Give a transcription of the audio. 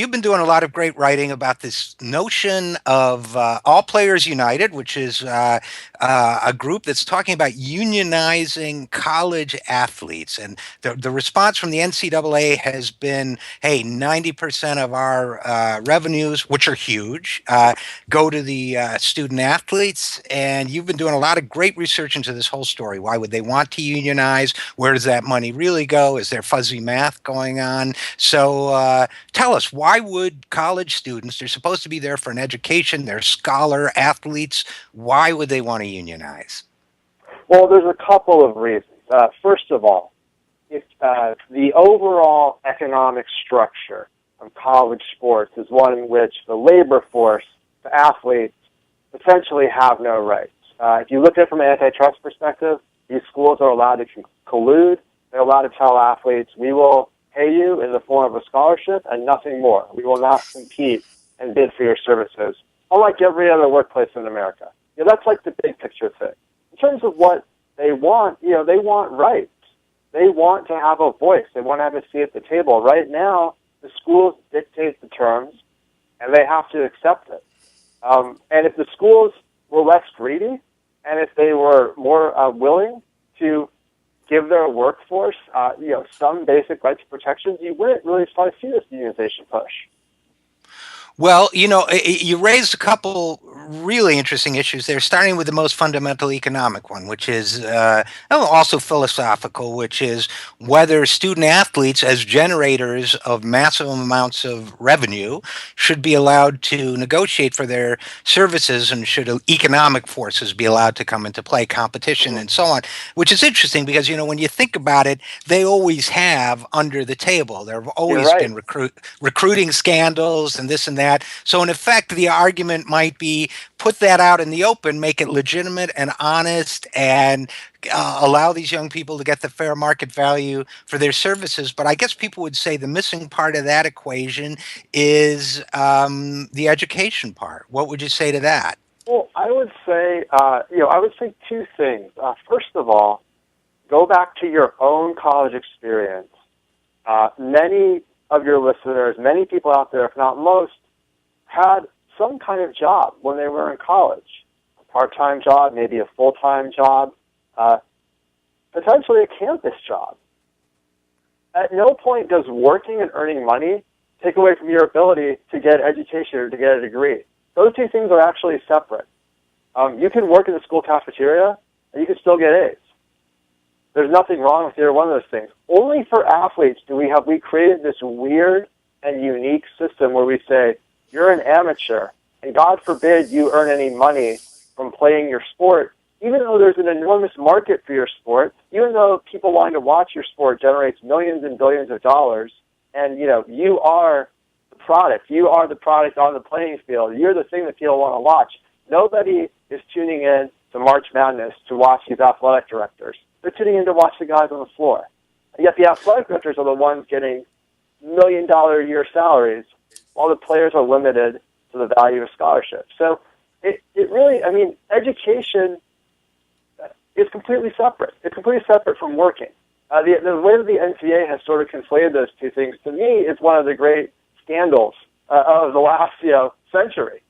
You've been doing a lot of great writing about this notion of All Players United, which is a group that's talking about unionizing college athletes. And the response from the NCAA has been, hey, 90% of our revenues, which are huge, go to the student athletes. And you've been doing a lot of great research into this whole story. Why would they want to unionize? Where does that money really go? Is there fuzzy math going on? So tell us, why would college students, they're supposed to be there for an education, they're scholar athletes, why would they want to unionize? Well, there's a couple of reasons. First of all, if the overall economic structure of college sports is one in which the labor force, the athletes, essentially have no rights. If you look at it from an antitrust perspective, these schools are allowed to collude. They're allowed to tell athletes, we will pay you in the form of a scholarship and nothing more. We will not compete and bid for your services, unlike every other workplace in America. That's like the big picture thing. In terms of what they want, they want rights. They want to have a voice. They want to have a seat at the table. Right now, the schools dictate the terms, and they have to accept it. And if the schools were less greedy, and if they were more willing to give their workforce, some basic rights protections, you wouldn't really start to see this unionization push. Well, you raised a couple really interesting issues there, starting with the most fundamental economic one, which is also philosophical, which is whether student athletes, as generators of massive amounts of revenue, should be allowed to negotiate for their services, and should economic forces be allowed to come into play, competition and so on, which is interesting because, when you think about it, they always have under the table. There have always been recruiting scandals and this and that. So in effect, the argument might be put that out in the open, make it legitimate and honest, and allow these young people to get the fair market value for their services. But I guess people would say the missing part of that equation is the education part. What would you say to that? Well, I would say, I would say two things. First of all, go back to your own college experience. Many of your listeners, many people out there, if not most, had some kind of job when they were in college, a part-time job, maybe a full-time job, potentially a campus job. At no point does working and earning money take away from your ability to get education or to get a degree. Those two things are actually separate. You can work in the school cafeteria, and you can still get A's. There's nothing wrong with either one of those things. Only for athletes we created this weird and unique system where we say, you're an amateur, and God forbid you earn any money from playing your sport, even though there's an enormous market for your sport, even though people wanting to watch your sport generates millions and billions of dollars, and, you are the product. You are the product on the playing field. You're the thing that people want to watch. Nobody is tuning in to March Madness to watch these athletic directors. They're tuning in to watch the guys on the floor. And yet the athletic directors are the ones getting $1-million-a-year salaries, while the players are limited to the value of scholarships. So it really, education is completely separate. It's completely separate from working. The way that the NCAA has sort of conflated those two things, to me, is one of the great scandals of the last, century.